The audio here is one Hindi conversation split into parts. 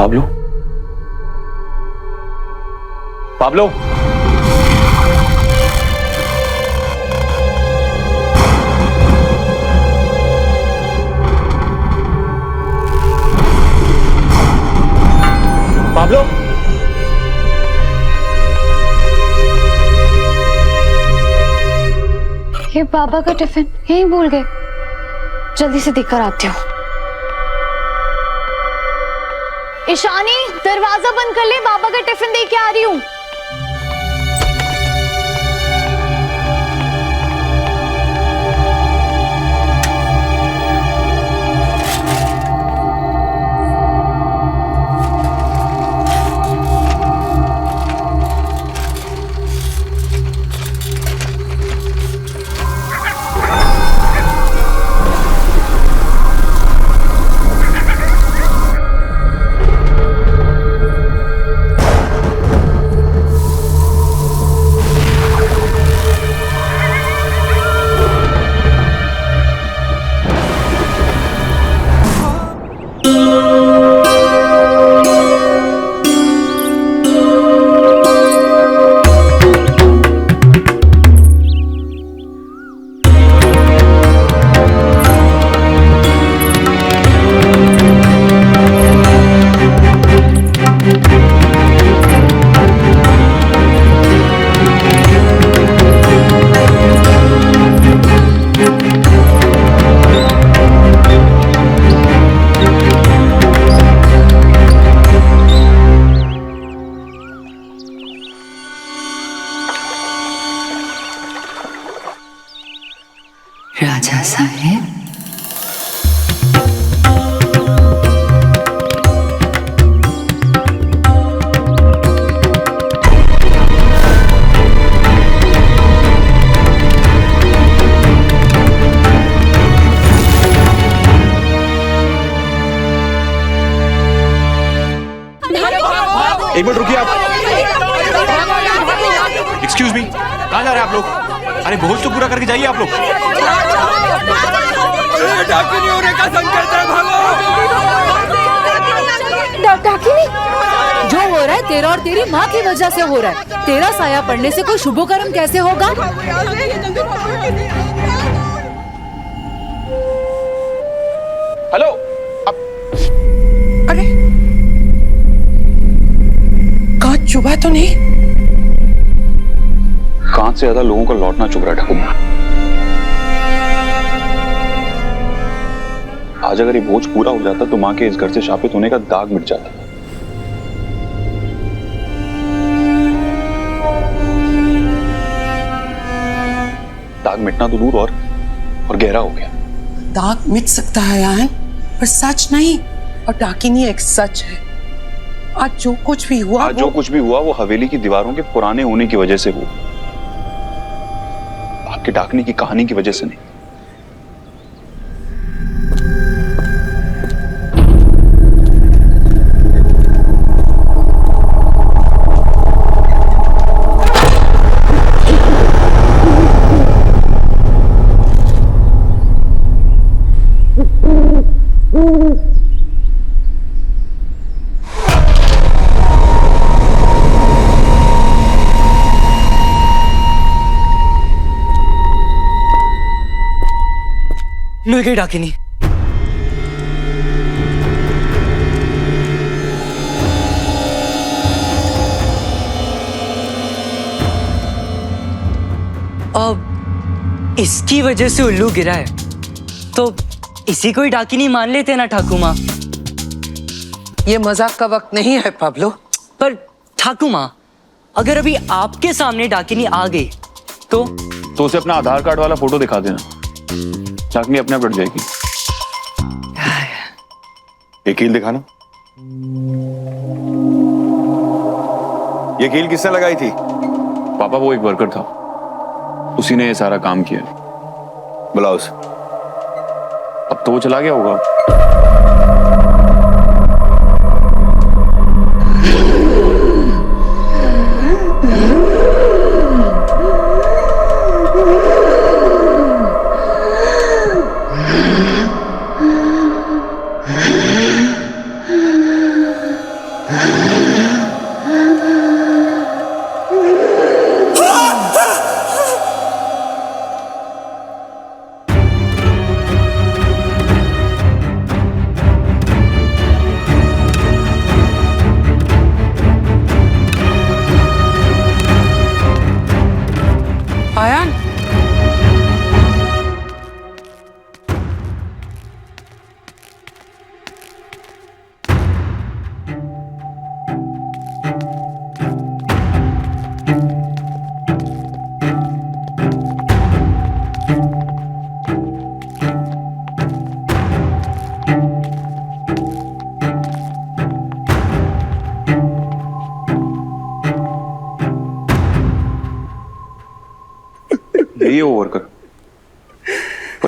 पाब्लो, पाब्लो, पाब्लो, ये बाबा का टिफिन यहीं भूल गए। जल्दी से देकर आती हूँ। ईशानी, दरवाजा बंद कर ले, बाबा का टिफिन दे के आ रही हूँ। राजा साहेब, एक मिनट रुकिए आप। एक्सक्यूज मी, कहाँ जा रहे हैं आप लोग? अरे भोज तो पूरा करके जाइए आप लोग। डाकिनी होने का संकल्प है, भागो। डाकिनी, जो हो रहा है तेरा और तेरी माँ की वजह से हो रहा है। तेरा साया पड़ने से कोई शुभ कर्म कैसे होगा? हेलो, अरे कांच चुभा तो नहीं? कांच से ज्यादा लोगों को लौटना चुभ रहा है ठाकुर। आज अगर ये भोज पूरा हो जाता तो माँ के इस घर से शापित होने का दाग मिट जाता। दाग मिटना तो दूर और गहरा हो गया। दाग मिट सकता है आयन, पर सच नहीं। और डाकिनी एक सच है। आज जो कुछ भी हुआ वो हवेली की दीवारों के पुराने होने की वजह से हुआ, आपके डाकनी की कहानी की वजह से नहीं। मिल गई डाकिनी। अब इसकी वजह से उल्लू गिरा है तो इसी को ही डाकिनी मान लेते ना ठाकुर माँ। ये मजाक का वक्त नहीं है पाब्लो। पर ठाकुर माँ, अगर अभी आपके सामने डाकिनी आ गई तो उसे अपना आधार कार्ड वाला फोटो दिखा देना, डाकनी अपने आप कट जाएगी। ये कील दिखाना। ये कील किसने लगाई थी? पापा, वो एक वर्कर था, उसी ने ये सारा काम किया। बुलाओ उसे। अब तो वो चला गया होगा।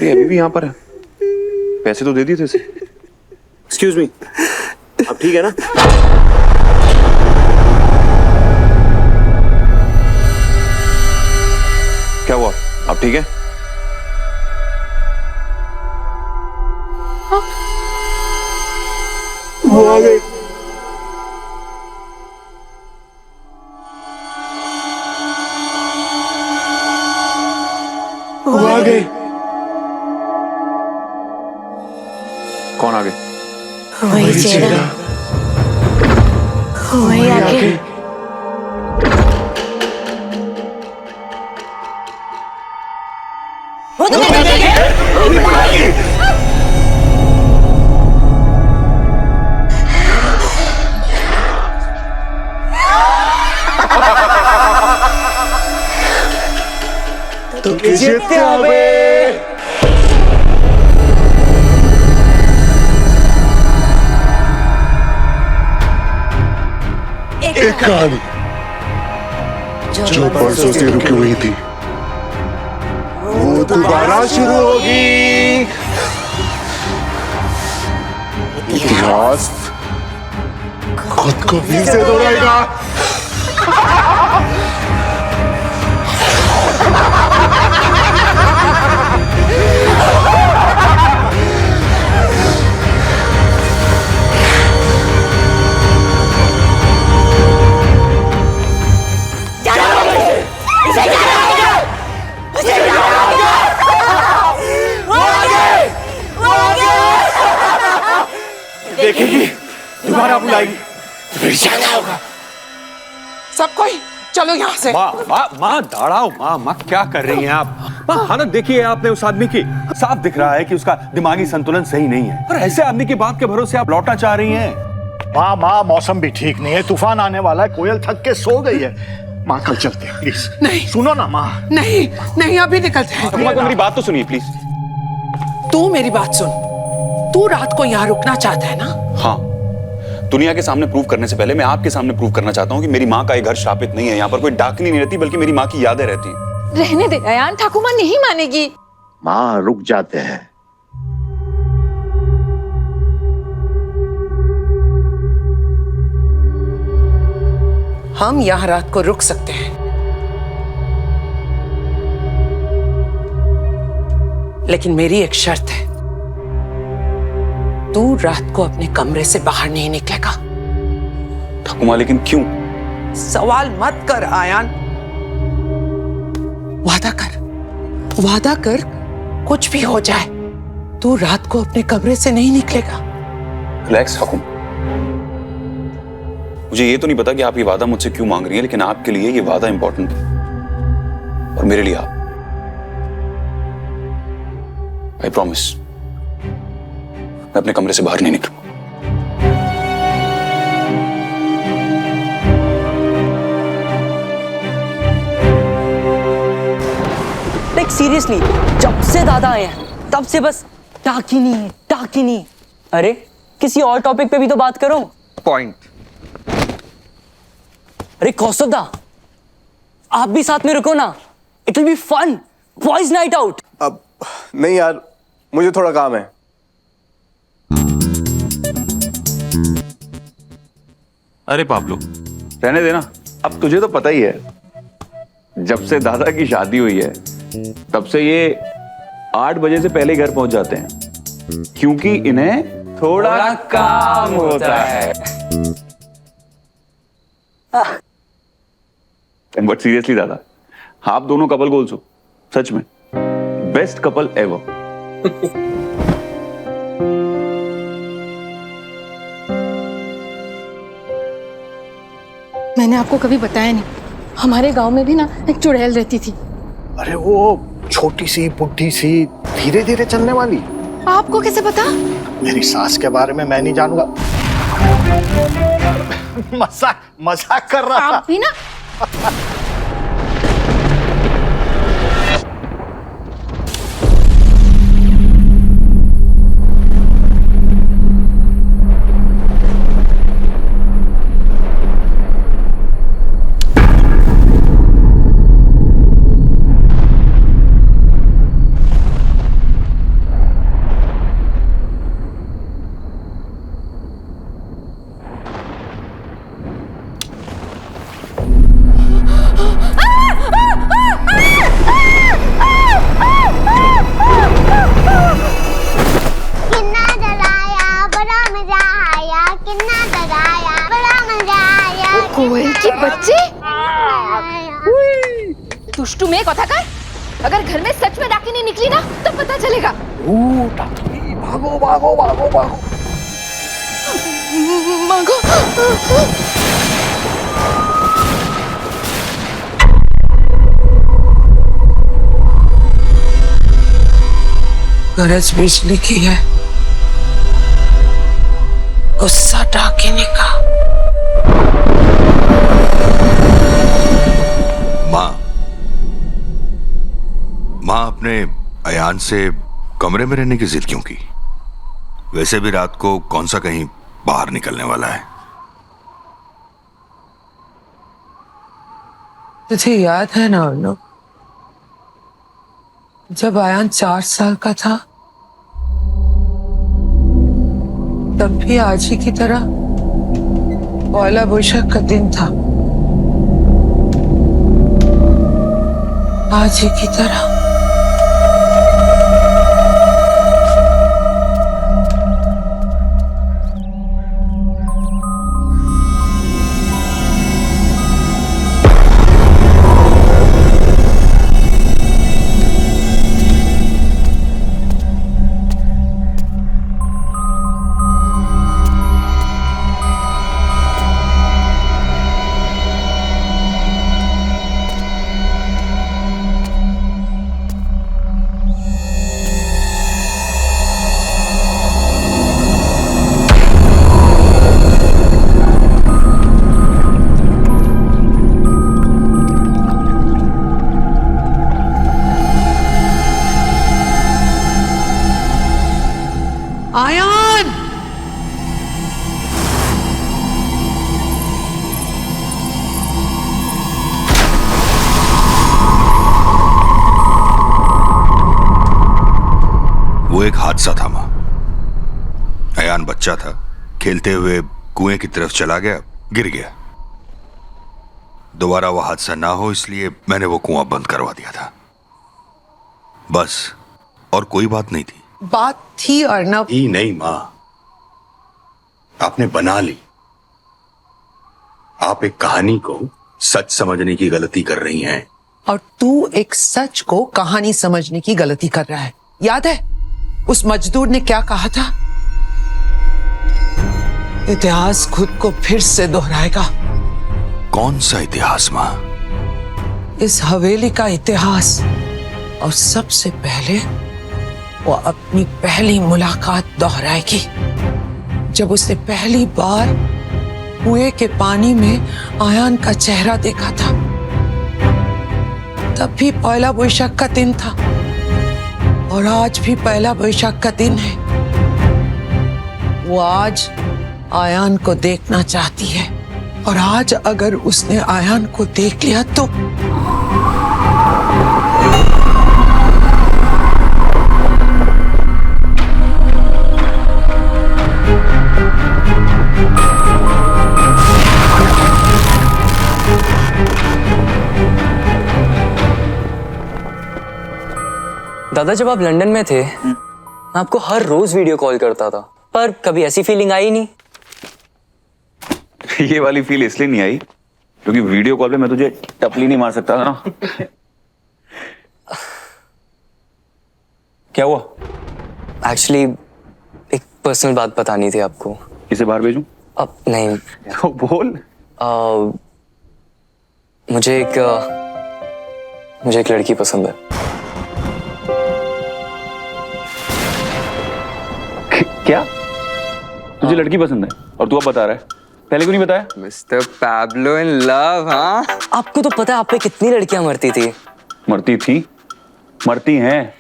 पर ये अभी भी यहाँ पर है। पैसे तो दे दिए थे इसे। एक्सक्यूज मी, अब ठीक है ना? क्या हुआ, अब ठीक है? वो आ गई। वो आ गई। कौन आ गए? वही चेहरा, वही आगे। वो तो तो जितते आवे। एक कहानी जो परसों से रुकी हुई थी वो दोबारा शुरू होगी। इतिहास खुद को फिर से दोहराएगा। देखेगी, दोबारा बुलाएगी, फिर जाना होगा। सब कोई चलो यहाँ से। माँ दाड़ाओ, माँ क्या कर रही हैं आप? माँ हालत देखिए आपने उस आदमी की, साफ दिख रहा है कि उसका दिमागी संतुलन सही नहीं है। और ऐसे आदमी की बात के भरोसे आप लौटना चाह रही हैं? माँ मौसम भी ठीक नहीं है, तूफान आने वाला है, कोयल थक के सो गई है। माँ कल चलते हैं प्लीज। नहीं सुनो ना माँ। नहीं नहीं, अभी निकलते हैं। ठकुमा तो मेरी बात तो सुनिए प्लीज। तू मेरी बात सुन, तू रात को यहाँ रुकना चाहता है ना? हाँ, दुनिया के सामने प्रूव करने से पहले मैं आपके सामने प्रूव करना चाहता हूँ कि मेरी माँ का ये घर श्रापित नहीं है। यहाँ पर कोई डाकनी नहीं रहती, बल्कि मेरी माँ की यादें रहती हैं। रहने दे अयान, ठाकुमा नहीं मानेगी। माँ रुक जाते हैं। हम यहाँ रात को रुक सकते हैं, लेकिन मेरी एक शर्त है, तू रात को अपने कमरे से बाहर नहीं निकलेगा। ठकुमा लेकिन क्यों? सवाल मत कर आयान, वादा कर, कुछ भी हो जाए तू रात को अपने कमरे से नहीं निकलेगा। रिलैक्स ठकुमा, मुझे ये तो नहीं पता कि आप ये वादा मुझसे क्यों मांग रही हैं, लेकिन आपके लिए ये वादा इंपॉर्टेंट है और मेरे लिए आप। आई प्रॉमिस, मैं अपने कमरे से बाहर नहीं निकलूंगा। लाइक सीरियसली, जब से दादा आए हैं तब से बस टाकिनी। अरे किसी और टॉपिक पे भी तो बात करो। पॉइंट। अरे कौस्तुभ दा, आप भी साथ में रुको ना, it will be fun, boys night out. अब नहीं यार, मुझे थोड़ा काम है। अरे पाब्लो, रहने देना। अब तुझे तो पता ही है, जब से दादा की शादी हुई है तब से ये 8 बजे से पहले घर पहुंच जाते हैं, क्योंकि इन्हें थोड़ा काम होता है। बट सीरियसली दादा, आप दोनों कपल गोल्स हो, सच में बेस्ट कपल एवर। मैंने आपको कभी बताया नहीं, हमारे गांव में भी ना एक चुड़ैल रहती थी। अरे वो छोटी सी बुढ़ी सी धीरे धीरे चलने वाली। आपको कैसे पता? मेरी सास के बारे में मैं नहीं जानूंगा। मजाक कर रहा था। आप भी ना। बच्चे दुष्टू में कथा कर। अगर घर में सच में डाकिनी निकली ना तो पता चलेगा। भागो भागो भागो भागो। मांगो। गरज बिजली की है, गुस्सा डाकिनी का। माँ अपने अयान से कमरे में रहने की जिद क्यों की? वैसे भी रात को कौन सा कहीं बाहर निकलने वाला है। तुझे याद है ना अर्नब, जब अयान 4 साल का था तब भी आज ही की तरह पहला बैशाख का दिन था। आज ही की तरह। आयान! वो एक हादसा था माँ। अयान बच्चा था, खेलते हुए कुएं की तरफ चला गया, गिर गया। दोबारा वो हादसा ना हो इसलिए मैंने वो कुआं बंद करवा दिया था, बस। और कोई बात नहीं थी। बात थी अर्नब। ही नहीं माँ, आपने बना ली। आप एक कहानी को सच समझने की गलती कर रही हैं। और तू एक सच को कहानी समझने की गलती कर रहा है। याद है उस मजदूर ने क्या कहा था? इतिहास खुद को फिर से दोहराएगा। कौन सा इतिहास माँ? इस हवेली का इतिहास। और सबसे पहले वो अपनी पहली मुलाकात दोहराएगी, जब उसने पहली बार कुएं के पानी में आयान का चेहरा देखा था। तब भी पहला बैशाख का दिन था और आज भी पहला बैशाख का दिन है। वो आज आयान को देखना चाहती है और आज अगर उसने आयान को देख लिया तो दादा, जब आप लंदन में थे मैं आपको हर रोज वीडियो कॉल करता था, पर कभी ऐसी फीलिंग आई नहीं। ये वाली फील इसलिए नहीं आई क्योंकि वीडियो कॉल पे मैं तुझे टपली नहीं मार सकता था ना। क्या हुआ? एक्चुअली एक पर्सनल बात बतानी थी आपको। इसे बाहर भेजूं? अब नहीं। तो बोल। मुझे एक लड़की पसंद है। क्या? तुझे लड़की पसंद है और तू अब बता रहा है? पहले क्यों नहीं बताया? Mister Pablo in love. हाँ, आपको तो पता है आप पे कितनी लड़कियां मरती थी। मरती थी, मरती हैं।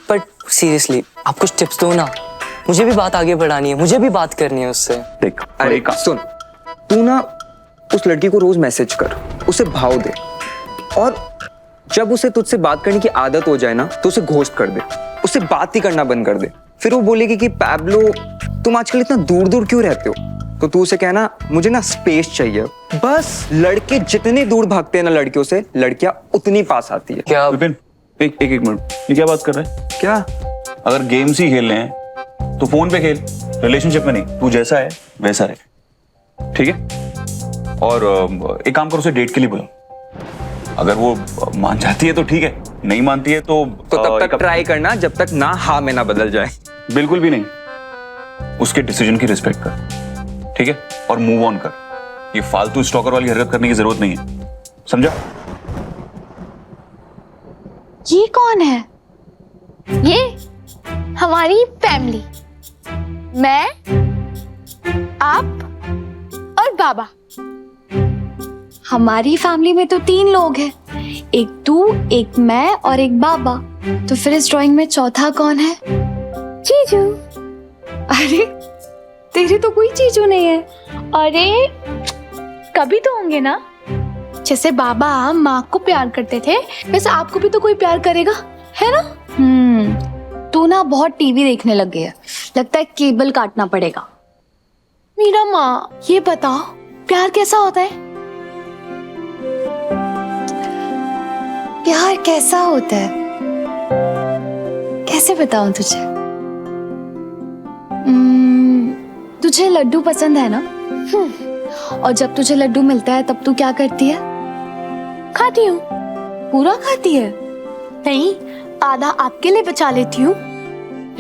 बट सीरियसली आप कुछ टिप्स दो ना, मुझे भी बात आगे बढ़ानी है, मुझे भी बात करनी है उससे। देख, अरे सुन, तू ना उस लड़की को रोज मैसेज कर, उसे भाव दे, और जब उसे तुझसे बात करने की आदत हो जाए ना तो उसे घोस्ट कर दे, उससे बात ही करना बंद कर दे। फिर वो बोलेगी कि पैब्लो तुम आजकल इतना दूर दूर क्यों रहते हो, तो तू उसे कहना मुझे ना स्पेस चाहिए। बस लड़के जितने दूर भागते हैं ना लड़कियों से, लड़कियां उतनी पास आती है। क्या विपिन, एक मिनट, ये क्या बात कर रहा है? क्या? अगर गेम्स ही खेलने हैं तो फोन पे खेल, रिलेशनशिप में नहीं। तू जैसा है वैसा रहे, ठीक है? और एक काम करो, उसे डेट के लिए बुलाओ। अगर वो मान जाती है तो ठीक है, नहीं मानती है तो तब तक ट्राई करना जब तक ना हाँ में ना बदल जाए। बिल्कुल भी नहीं, उसके डिसीजन की रिस्पेक्ट कर, ठीक है? और मूव ऑन कर। ये फालतू स्टॉकर वाली हरकत करने की जरूरत नहीं है, समझा? ये कौन है? ये हमारी फैमिली, मैं, आप और बाबा। हमारी फैमिली में तो 3 लोग हैं, एक तू, एक मैं और एक बाबा। तो फिर इस ड्राइंग में चौथा कौन है? जीजू। अरे तेरी तो कोई जीजू नहीं है। अरे कभी तो होंगे ना। जैसे बाबा माँ को प्यार करते थे वैसे आपको भी तो कोई प्यार करेगा, है ना? तू ना बहुत टीवी देखने लग गया, लगता है केबल काटना पड़ेगा। मीरा माँ, ये बताओ प्यार कैसा होता है? प्यार कैसा होता है कैसे बताऊं तुझे? तुझे लड्डू पसंद है ना? और जब तुझे लड्डू मिलता है तब तू क्या करती है? खाती हूँ। पूरा खाती है? नहीं, आधा आपके लिए बचा लेती हूँ।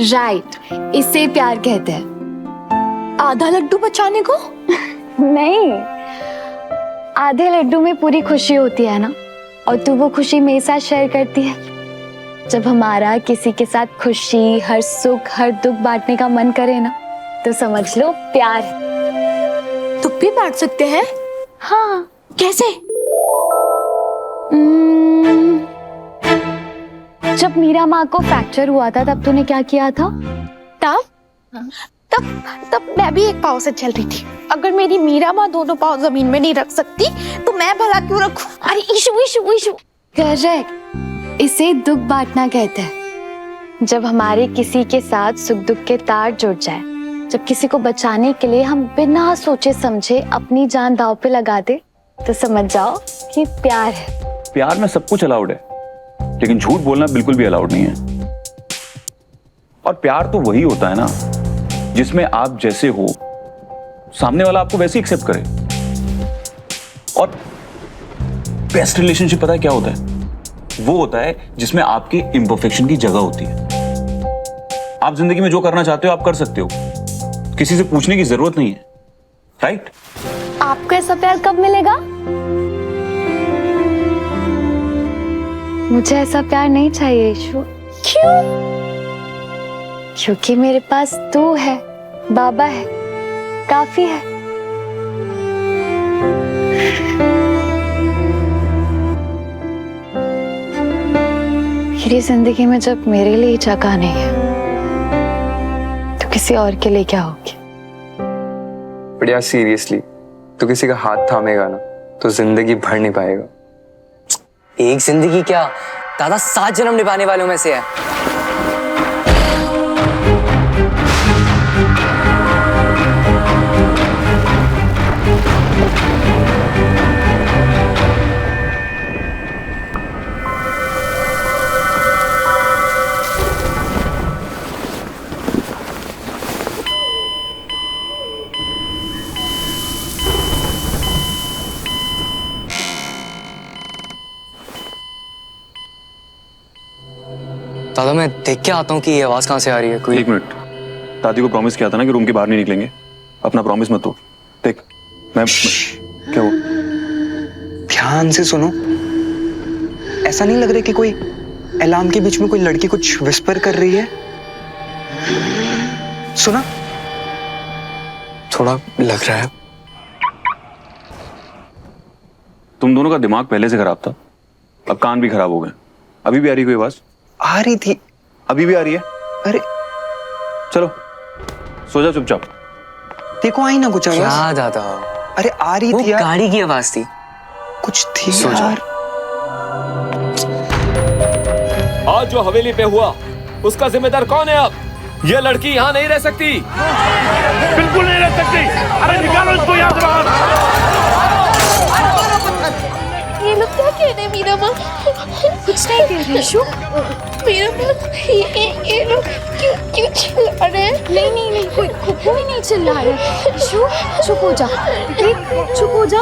राइट, इसे प्यार कहते हैं। आधा लड्डू बचाने को? नहीं, आधे लड्डू में पूरी खुशी होती है ना, और तू वो खुशी मेरे साथ शेयर करती है। जब हमारा किसी के साथ खुशी, हर सुख, हर दुख बांटने का मन करे ना, तो समझ लो प्यार। तुम भी बांट सकते हैं? हाँ। कैसे? जब मीरा माँ को फ्रैक्चर हुआ था तब तूने क्या किया था? तब मैं भी एक पाँव से चल रही थी। अगर मेरी मीरा माँ दोनों पाँव जमीन में नहीं रख सकती तो मैं भला क्यों रखूं? अरे इशू करेक्ट, इसे दुख बांटना कहते हैं। जब हमारे किसी के साथ सुख दुख के तार जुड़ जाए, जब किसी को बचाने के लिए हम बिना सोचे समझे अपनी जान दांव पे लगा दे, तो समझ जाओ कि प्यार है। प्यार में सब कुछ अलाउड है, लेकिन झूठ बोलना बिल्कुल भी अलाउड नहीं है। और प्यार तो वही होता है ना जिसमें आप जैसे हो, सामने वाला आपको वैसे ही एक्सेप्ट करे। और बेस्ट रिलेशनशिप पता है क्या होता है? वो होता है जिसमें आपके इम्परफेक्शन की जगह होती है। आप जिंदगी में जो करना चाहते हो आप कर सकते हो, किसी से पूछने की जरूरत नहीं है, राइट? आपको ऐसा प्यार कब मिलेगा? मुझे ऐसा प्यार नहीं चाहिए ईशु। क्यों? क्योंकि मेरे पास तू है, बाबा है, काफी है। मेरी जिंदगी में जब मेरे लिए जगह नहीं है तो किसी और के लिए क्या होगी? बढ़िया, सीरियसली तो किसी का हाथ थामेगा ना तो जिंदगी भर नहीं पाएगा। एक जिंदगी क्या, दादा 7 जन्म निभाने वालों में से है। दादा मैं देख के आता हूँ कि ये आवाज कहाँ से आ रही है। कोई 1 मिनट, दादी को प्रॉमिस किया था ना कि रूम के बाहर नहीं निकलेंगे। अपना प्रॉमिस मत तोड़। देख मैं क्या हुआ? ध्यान से सुनो, ऐसा नहीं लग रहा कि कोई अलार्म के बीच में कोई लड़की कुछ विस्पर कर रही है? सुना? थोड़ा लग रहा है। तुम दोनों का दिमाग पहले से खराब था, अब कान भी खराब हो गए। अभी भी आ रही कोई आवाज? आ रही थी। अभी भी आ रही है? अरे चलो सो जा चुपचाप। देखो आई ना कुछ आवाज। क्या दादा? अरे आ रही वो थी यार, गाड़ी की आवाज थी। कुछ थी सो जा। यार। आज जो हवेली पे हुआ उसका जिम्मेदार कौन है? अब ये लड़की यहाँ नहीं रह सकती। बिल्कुल नहीं रह सकती। अरे निकालो इसको यहाँ से बाहर। ये लोग क्या कह रहे हैं मीरा माँ? कुछ नहीं कह रहे शु। मीरा माँ ये लोग क्यों चिल्ला रहे हैं? नहीं कोई नहीं चिल्ला रहा है। शु चुप हो जा, देख चुप हो जा।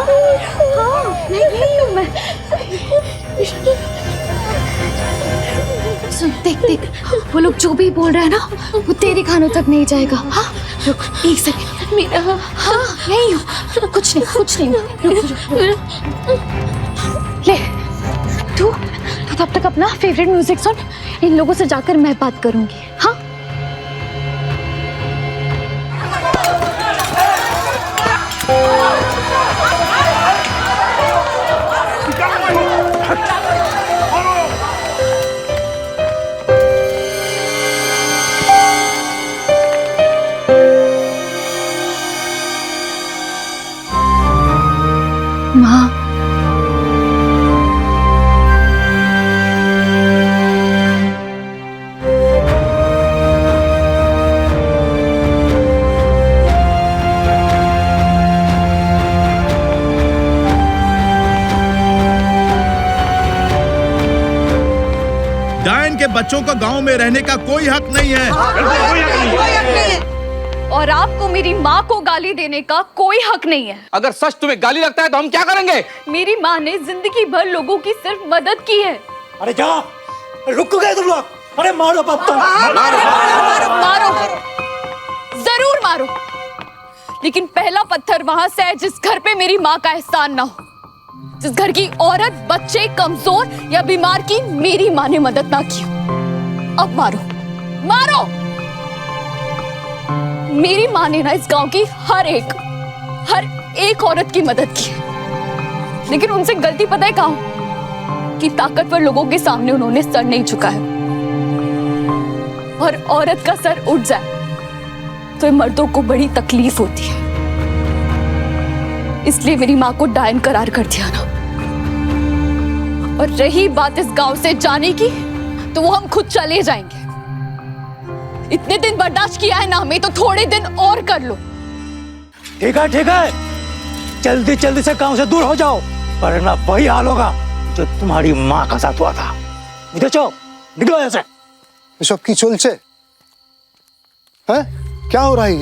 हाँ नहीं हूँ मैं। सुन देख वो लोग जो भी बोल रहे हैं ना वो तेरे कानों तक नहीं जाएगा। हाँ रुक एक सेकंड मीरा। हाँ नहीं हूँ, कुछ नहीं रुक। ले तू तब तक अपना फेवरेट म्यूजिक सुन, इन लोगों से जाकर मैं बात करूंगी। हाँ माँ डायन के बच्चों को गांव में रहने का कोई हक नहीं है। और आपको मेरी माँ को गाली देने का कोई हक नहीं है। अगर सच तुम्हें गाली लगता है तो हम क्या करेंगे? मेरी माँ ने जिंदगी भर लोगों की सिर्फ मदद की है। अरे क्या रुक गए तुम लोग? अरे मारो पत्ता, मारो जरूर मारो, लेकिन पहला पत्थर वहां से है जिस घर पे मेरी माँ का एहसान ना हो, जिस घर की औरत, बच्चे, कमजोर या बीमार की मेरी माँ ने मदद ना की हो। अब मारो। मेरी माँ ने ना इस गांव की हर एक औरत की मदद की है, लेकिन उनसे गलती पता है कहाँ? कि ताकतवर लोगों के सामने उन्होंने सर नहीं झुकाया। और औरत का सर उठ जाए तो मर्दों को बड़ी तकलीफ होती है, इसलिए मेरी माँ को डायन करार कर दिया ना। और रही बात इस गांव से जाने की, तो वो हम खुद चले जाएंगे। इतने दिन बर्दाश्त किया है ना हमें, तो थोड़े दिन और कर लो। ठीक है, जल्दी से गांव से दूर हो जाओ, वरना वही हाल होगा जो तुम्हारी माँ का साथ हुआ था। इधर चलो, निकलो ऐसे। এসব কি চলছে? हैं? क्या हो रहा है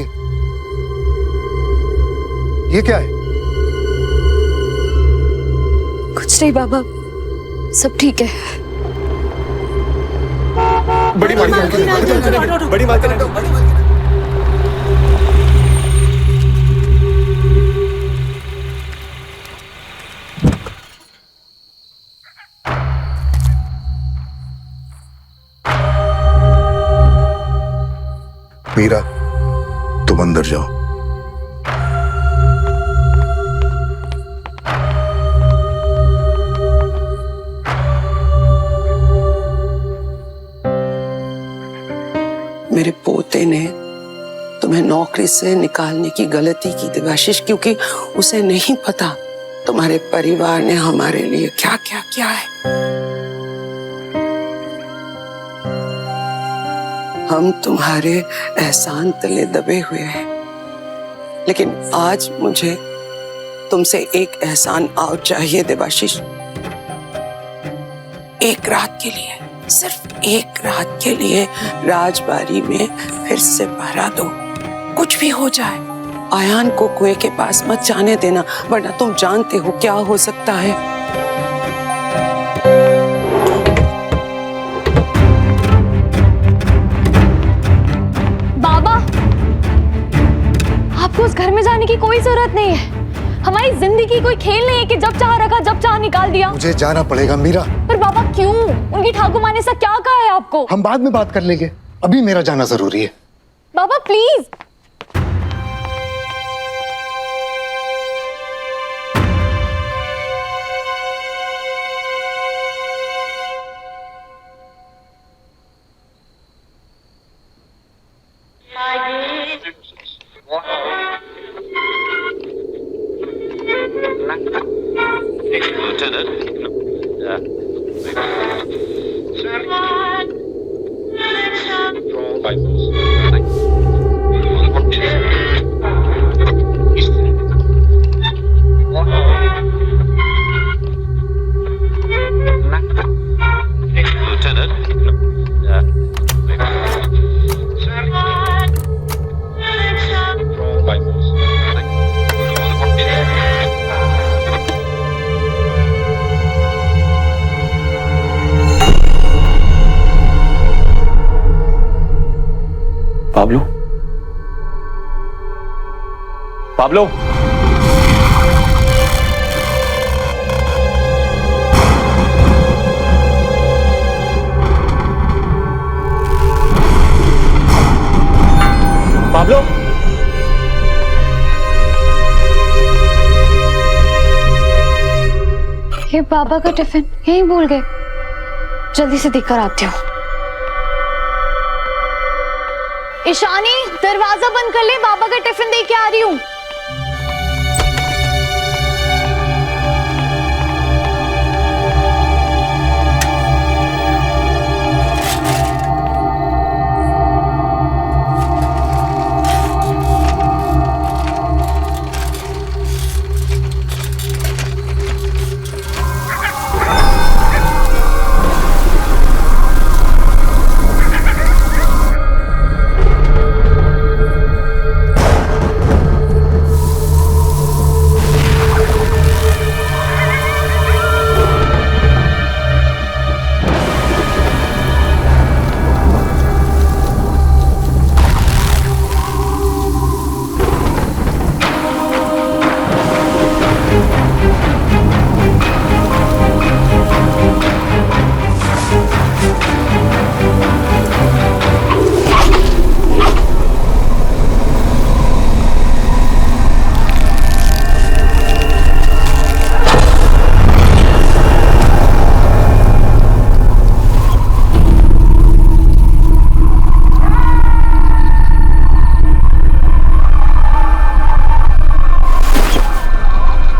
ये क्या है? कुछ नहीं बाबा, सब ठीक है। बड़ी बात है। मीरा तुम अंदर जाओ। मेरे पोते ने तुम्हें नौकरी से निकालने की गलती की देवाशीष, क्योंकि उसे नहीं पता तुम्हारे परिवार ने हमारे लिए क्या क्या किया है। हम तुम्हारे एहसान तले दबे हुए हैं, लेकिन आज मुझे तुमसे एक एहसान और चाहिए देवाशीष। एक रात के लिए, सिर्फ एक रात के लिए राजबाड़ी में फिर से पहरा दो। कुछ भी हो जाए, आयान को कुएं के पास मत जाने देना, वरना तुम जानते हो क्या हो सकता है। बाबा, आपको उस घर में जाने की कोई जरूरत नहीं है। हमारी जिंदगी कोई खेल नहीं है कि जब चाह रखा जब चाह निकाल दिया। मुझे जाना पड़ेगा मीरा। पर बाबा क्यों? उनकी ठाकुर माँ ने ऐसा क्या कहा है आपको? हम बाद में बात कर लेंगे, अभी मेरा जाना जरूरी है। बाबा प्लीज। पाब्लो, पाब्लो, पाब्लो, ये बाबा का टिफिन यहीं भूल गए। जल्दी से देकर आती हूँ। ईशानी, दरवाजा बंद कर ले, बाबा का टिफिन दे के आ रही हूँ।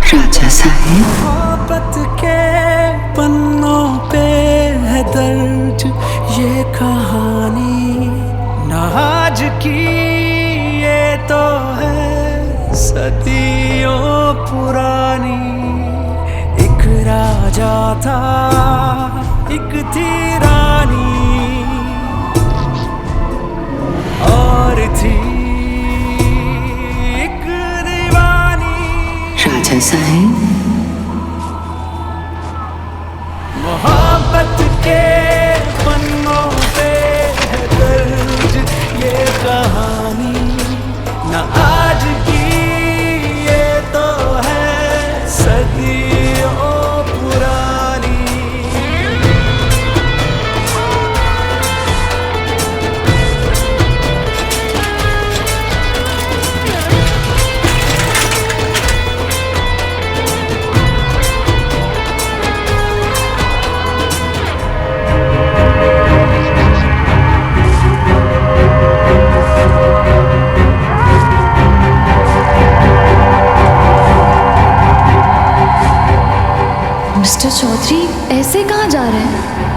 राजा साहेब, मोहब्बत के पन्नों पे है दर्ज ये कहानी, न आज की ये तो है सदियों पुरानी। एक राजा था, एक थी रानी, और थी एक दीवानी। राजा साहेब, मोहब्बत के पन्नों पे है दर्ज ये कहानी, न आज की ये तो है सदियों पुरानी। मिस्टर चौधरी, ऐसे कहाँ जा रहे हैं?